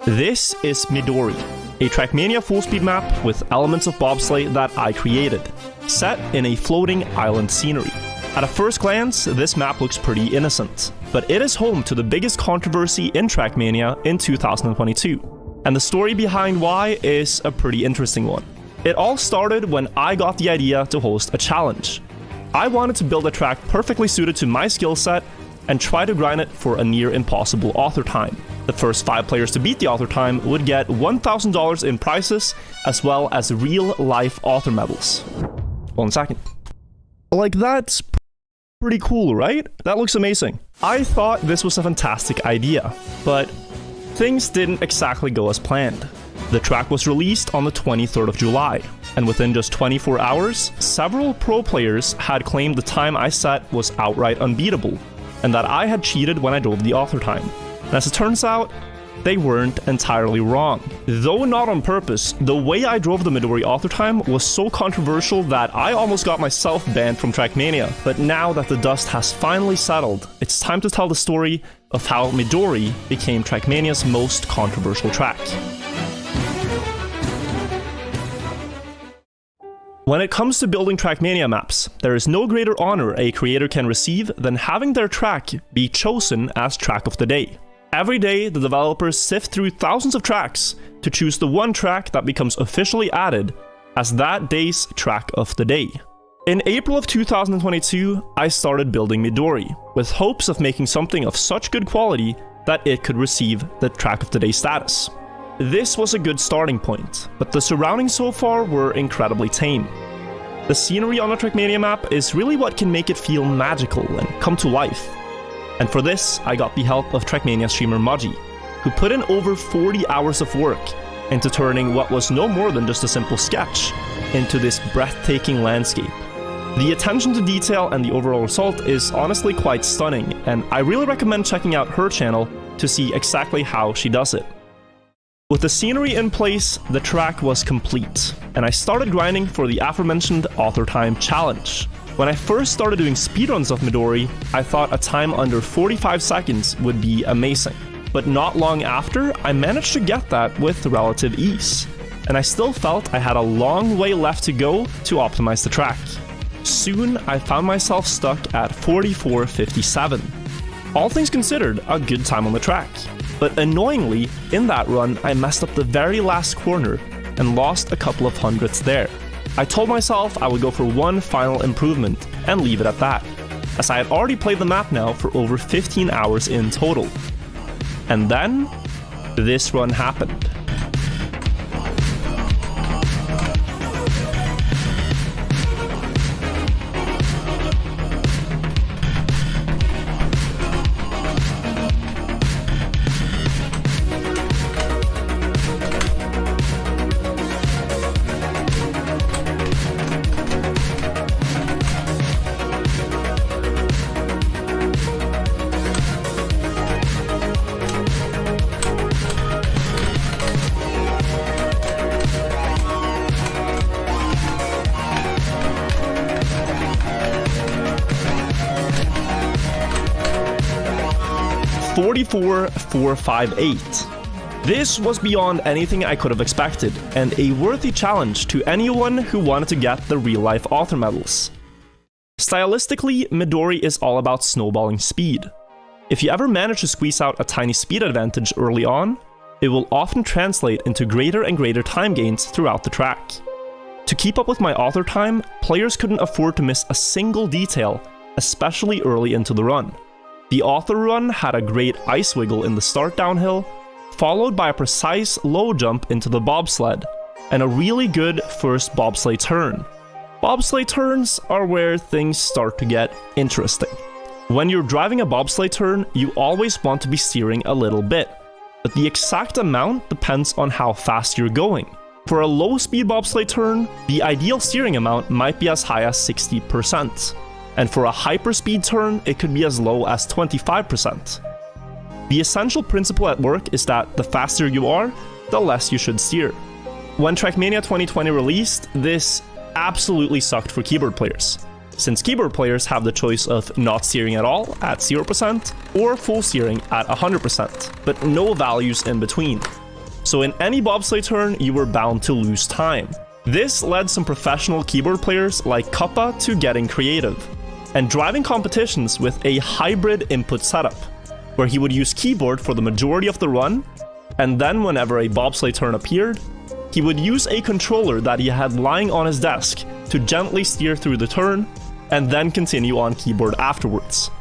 This is Midori, a Trackmania full-speed map with elements of bobsleigh that I created, set in a floating island scenery. At a first glance, this map looks pretty innocent, but it is home to the biggest controversy in Trackmania in 2022, and the story behind why is a pretty interesting one. It all started when I got the idea to host a challenge. I wanted to build a track perfectly suited to my skill set and try to grind it for a near impossible author time. The first 5 players to beat the author time would get $1,000 in prizes, as well as real-life author medals. 1 second. Like, that's pretty cool, right? That looks amazing. I thought this was a fantastic idea, but things didn't exactly go as planned. The track was released on the 23rd of July, and within just 24 hours, several pro players had claimed the time I set was outright unbeatable, and that I had cheated when I drove the author time. And as it turns out, they weren't entirely wrong. Though not on purpose, the way I drove the Midori author time was so controversial that I almost got myself banned from Trackmania. But now that the dust has finally settled, it's time to tell the story of how Midori became Trackmania's most controversial track. When it comes to building Trackmania maps, there is no greater honor a creator can receive than having their track be chosen as track of the day. Every day, the developers sift through thousands of tracks to choose the one track that becomes officially added as that day's track of the day. In April of 2022, I started building Midori, with hopes of making something of such good quality that it could receive the track of the day status. This was a good starting point, but the surroundings so far were incredibly tame. The scenery on a Trackmania map is really what can make it feel magical and come to life. And for this, I got the help of Trackmania streamer Maji, who put in over 40 hours of work into turning what was no more than just a simple sketch into this breathtaking landscape. The attention to detail and the overall result is honestly quite stunning, and I really recommend checking out her channel to see exactly how she does it. With the scenery in place, the track was complete, and I started grinding for the aforementioned Author Time Challenge. When I first started doing speedruns of Midori, I thought a time under 45 seconds would be amazing. But not long after, I managed to get that with relative ease, and I still felt I had a long way left to go to optimize the track. Soon, I found myself stuck at 44:57. All things considered, a good time on the track. But annoyingly, in that run, I messed up the very last corner and lost a couple of hundredths there. I told myself I would go for one final improvement and leave it at that, as I had already played the map now for over 15 hours in total. And then, this run happened. "44,458. This was beyond anything I could have expected, and a worthy challenge to anyone who wanted to get the real-life author medals. Stylistically, Midori is all about snowballing speed. If you ever manage to squeeze out a tiny speed advantage early on, it will often translate into greater and greater time gains throughout the track. To keep up with my author time, players couldn't afford to miss a single detail, especially early into the run. The author run had a great ice wiggle in the start downhill, followed by a precise low jump into the bobsled, and a really good first bobsleigh turn. Bobsleigh turns are where things start to get interesting. When you're driving a bobsleigh turn, you always want to be steering a little bit, but the exact amount depends on how fast you're going. For a low-speed bobsleigh turn, the ideal steering amount might be as high as 60%. And for a hyperspeed turn, it could be as low as 25%. The essential principle at work is that the faster you are, the less you should steer. When Trackmania 2020 released, this absolutely sucked for keyboard players, since keyboard players have the choice of not steering at all at 0% or full steering at 100%, but no values in between. so in any bobsleigh turn, you were bound to lose time. This led some professional keyboard players like Kappa to getting creative, and driving competitions with a hybrid input setup, where he would use keyboard for the majority of the run, and then whenever a bobsleigh turn appeared, he would use a controller that he had lying on his desk to gently steer through the turn, and then continue on keyboard afterwards.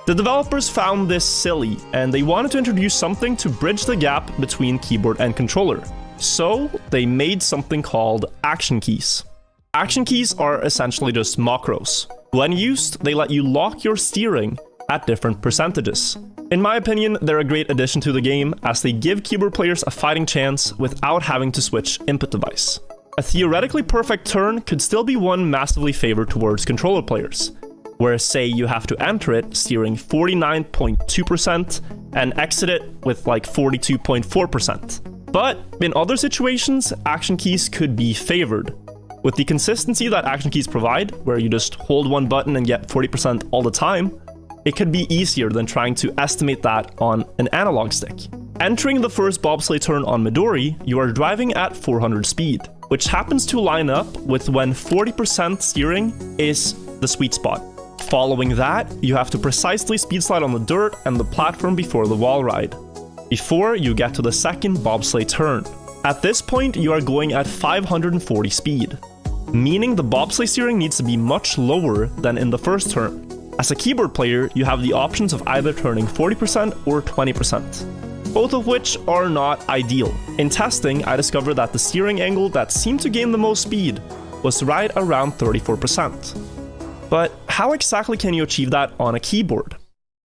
The developers found this silly, and they wanted to introduce something to bridge the gap between keyboard and controller. So they made something called action keys. Action keys are essentially just macros. When used, they let you lock your steering at different percentages. In my opinion, they're a great addition to the game, as they give keyboard players a fighting chance without having to switch input device. A theoretically perfect turn could still be won massively favored towards controller players, where say you have to enter it steering 49.2% and exit it with like 42.4%. But in other situations, action keys could be favored. With the consistency that action keys provide, where you just hold one button and get 40% all the time, it could be easier than trying to estimate that on an analog stick. Entering the first bobsleigh turn on Midori, you are driving at 400 speed, which happens to line up with when 40% steering is the sweet spot. Following that, you have to precisely speed slide on the dirt and the platform before the wall ride, before you get to the second bobsleigh turn. At this point, you are going at 540 speed, meaning the bobsleigh steering needs to be much lower than in the first turn. As a keyboard player, you have the options of either turning 40% or 20%, both of which are not ideal. In testing, I discovered that the steering angle that seemed to gain the most speed was right around 34%. But how exactly can you achieve that on a keyboard?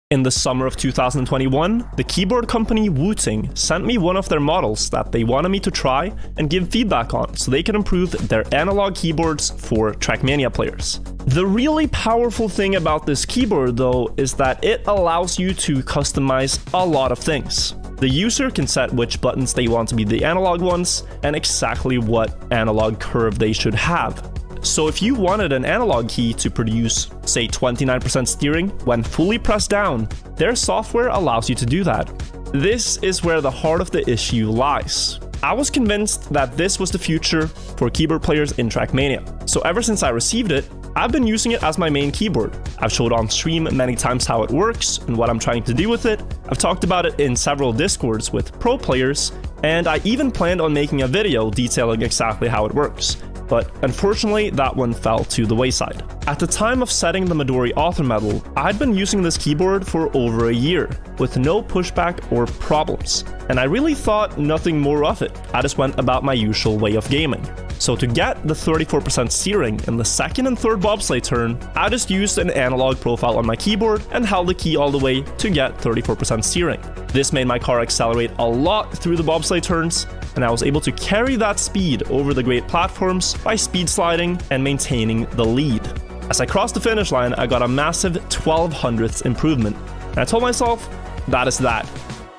In the summer of 2021, the keyboard company Wooting sent me one of their models that they wanted me to try and give feedback on so they could improve their analog keyboards for Trackmania players. The really powerful thing about this keyboard though is that it allows you to customize a lot of things. The user can set which buttons they want to be the analog ones and exactly what analog curve they should have. So if you wanted an analog key to produce, say 29% steering when fully pressed down, their software allows you to do that. This is where the heart of the issue lies. I was convinced that this was the future for keyboard players in Trackmania. So ever since I received it, I've been using it as my main keyboard. I've showed on stream many times how it works and what I'm trying to do with it. I've talked about it in several discords with pro players, and I even planned on making a video detailing exactly how it works. But unfortunately, that one fell to the wayside. At the time of setting the Midori Author Medal, I'd been using this keyboard for over a year, with no pushback or problems, and I really thought nothing more of it. I just went about my usual way of gaming. So to get the 34% steering in the second and third bobsleigh turn, I just used an analog profile on my keyboard and held the key all the way to get 34% steering. This made my car accelerate a lot through the bobsleigh turns, and I was able to carry that speed over the great platforms by speed sliding and maintaining the lead. As I crossed the finish line, I got a massive 1200th improvement, and I told myself, that is that.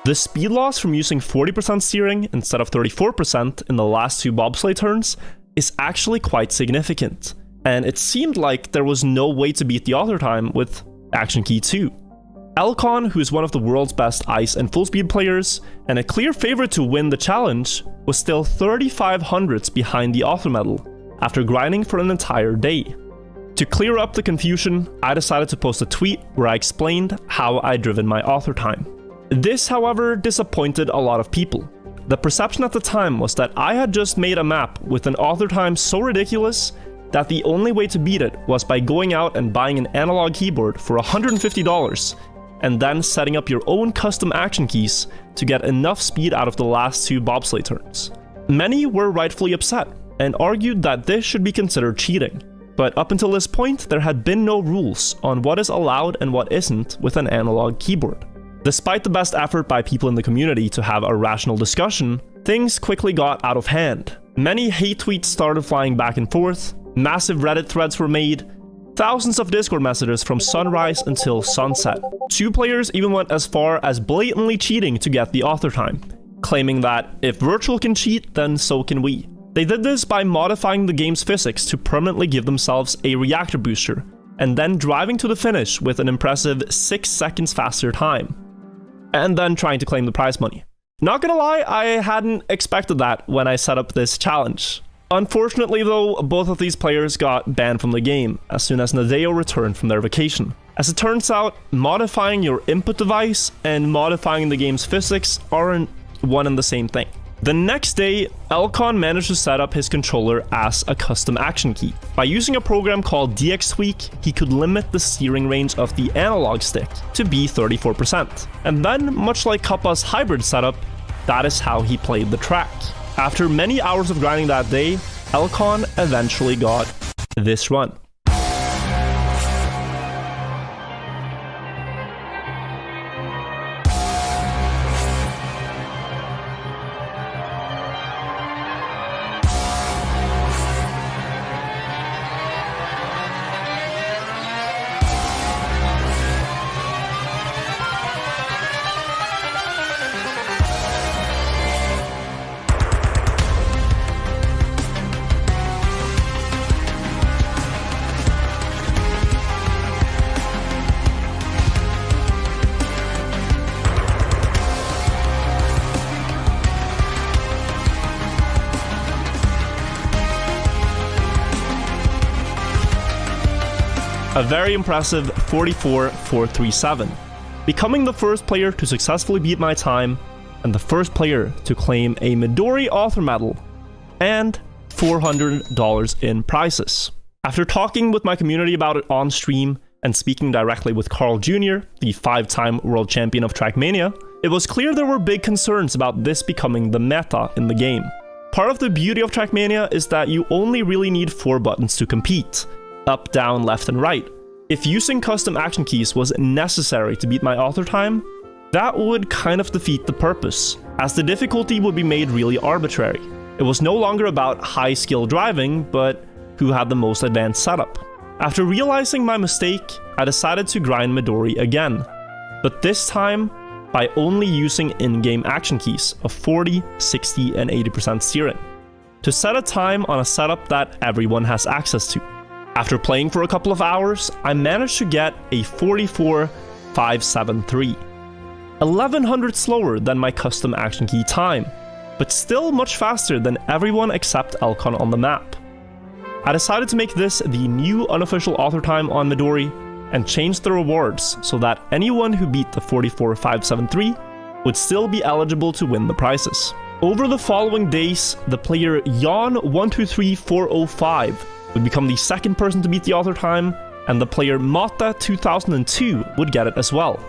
The speed loss from using 40% steering instead of 34% in the last two bobsleigh turns is actually quite significant, and it seemed like there was no way to beat the author time with Action Key 2. Elcon, who is one of the world's best ice and full speed players, and a clear favorite to win the challenge, was still 3500ths behind the author medal, after grinding for an entire day. To clear up the confusion, I decided to post a tweet where I explained how I'd driven my author time. This, however, disappointed a lot of people. The perception at the time was that I had just made a map with an author time so ridiculous that the only way to beat it was by going out and buying an analog keyboard for $150, and then setting up your own custom action keys to get enough speed out of the last two bobsleigh turns. Many were rightfully upset and argued that this should be considered cheating, but up until this point there had been no rules on what is allowed and what isn't with an analog keyboard. Despite the best effort by people in the community to have a rational discussion, things quickly got out of hand. Many hate tweets started flying back and forth, massive Reddit threads were made, thousands of Discord messages from sunrise until sunset. Two players even went as far as blatantly cheating to get the author time, claiming that if Virtual can cheat, then so can we. They did this by modifying the game's physics to permanently give themselves a reactor booster, and then driving to the finish with an impressive 6 seconds faster time, and then trying to claim the prize money. Not gonna lie, I hadn't expected that when I set up this challenge. Unfortunately though, both of these players got banned from the game as soon as Nadeo returned from their vacation. As it turns out, modifying your input device and modifying the game's physics aren't one and the same thing. The next day, Elcon managed to set up his controller as a custom action key. By using a program called DX-Tweak, he could limit the steering range of the analog stick to be 34%. And then, much like Kappa's hybrid setup, that is how he played the track. After many hours of grinding that day, Elcon eventually got this run. A very impressive 44.437, becoming the first player to successfully beat my time and the first player to claim a Midori author medal and $400 in prizes. After talking with my community about it on stream and speaking directly with Carl Jr., the 5-time world champion of Trackmania, it was clear there were big concerns about this becoming the meta in the game. Part of the beauty of Trackmania is that you only really need 4 buttons to compete: up, down, left, and right. If using custom action keys was necessary to beat my author time, that would kind of defeat the purpose, as the difficulty would be made really arbitrary. It was no longer about high skill driving, but who had the most advanced setup. After realizing my mistake, I decided to grind Midori again, but this time by only using in-game action keys of 40, 60, and 80% steering, to set a time on a setup that everyone has access to. After playing for a couple of hours, I managed to get a 44.573, 1100 slower than my custom action key time, but still much faster than everyone except Elcon on the map. I decided to make this the new unofficial author time on Midori and change the rewards so that anyone who beat the 44.573 would still be eligible to win the prizes. Over the following days, the player Yon123405 would become the second person to beat the author time, and the player Mata2002 would get it as well,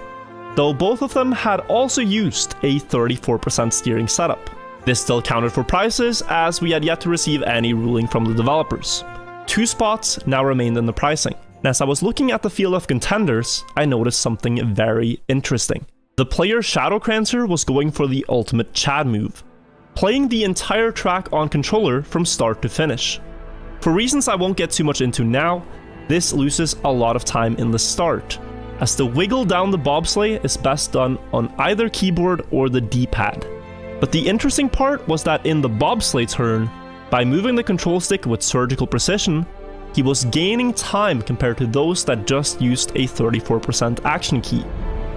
though both of them had also used a 34% steering setup. This still counted for prizes, as we had yet to receive any ruling from the developers. 2 spots now remained in the pricing, and as I was looking at the field of contenders, I noticed something very interesting. The player Shadowcrancer was going for the ultimate Chad move, playing the entire track on controller from start to finish. For reasons I won't get too much into now, this loses a lot of time in the start, as the wiggle down the bobsleigh is best done on either keyboard or the D-pad. But the interesting part was that in the bobsleigh turn, by moving the control stick with surgical precision, he was gaining time compared to those that just used a 34% action key.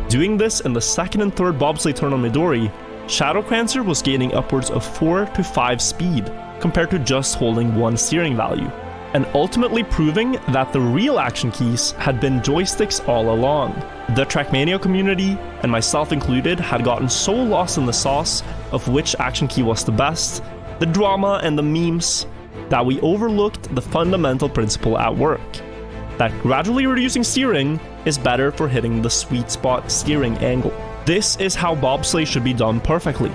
Doing this in the second and third bobsleigh turn on Midori, Shadowcrancer was gaining upwards of 4 to 5 speed, compared to just holding 1 steering value, and ultimately proving that the real action keys had been joysticks all along. The Trackmania community, and myself included, had gotten so lost in the sauce of which action key was the best, the drama and the memes, that we overlooked the fundamental principle at work, that gradually reducing steering is better for hitting the sweet spot steering angle. This is how bobsleigh should be done perfectly.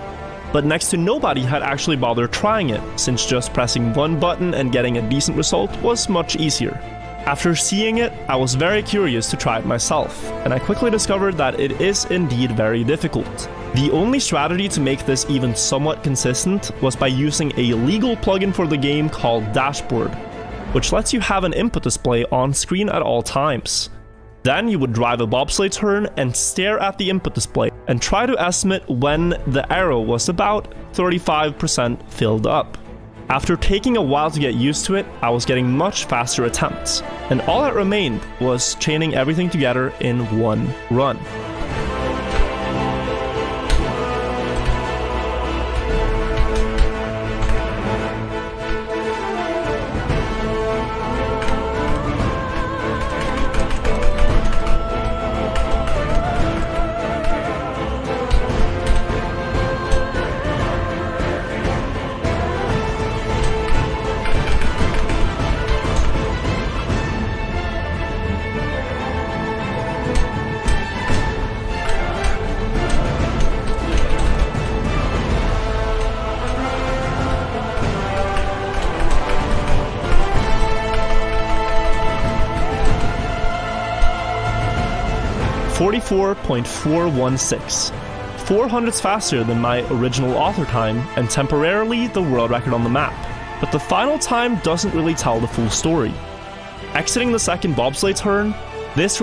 But next to nobody had actually bothered trying it, since just pressing 1 button and getting a decent result was much easier. After seeing it, I was very curious to try it myself, and I quickly discovered that it is indeed very difficult. The only strategy to make this even somewhat consistent was by using a legal plugin for the game called Dashboard, which lets you have an input display on screen at all times. Then you would drive a bobsleigh turn and stare at the input display and try to estimate when the arrow was about 35% filled up. After taking a while to get used to it, I was getting much faster attempts, and all that remained was chaining everything together in one run. 44.416. 400s faster than my original author time, and temporarily the world record on the map. But the final time doesn't really tell the full story. Exiting the second bobsleigh turn, this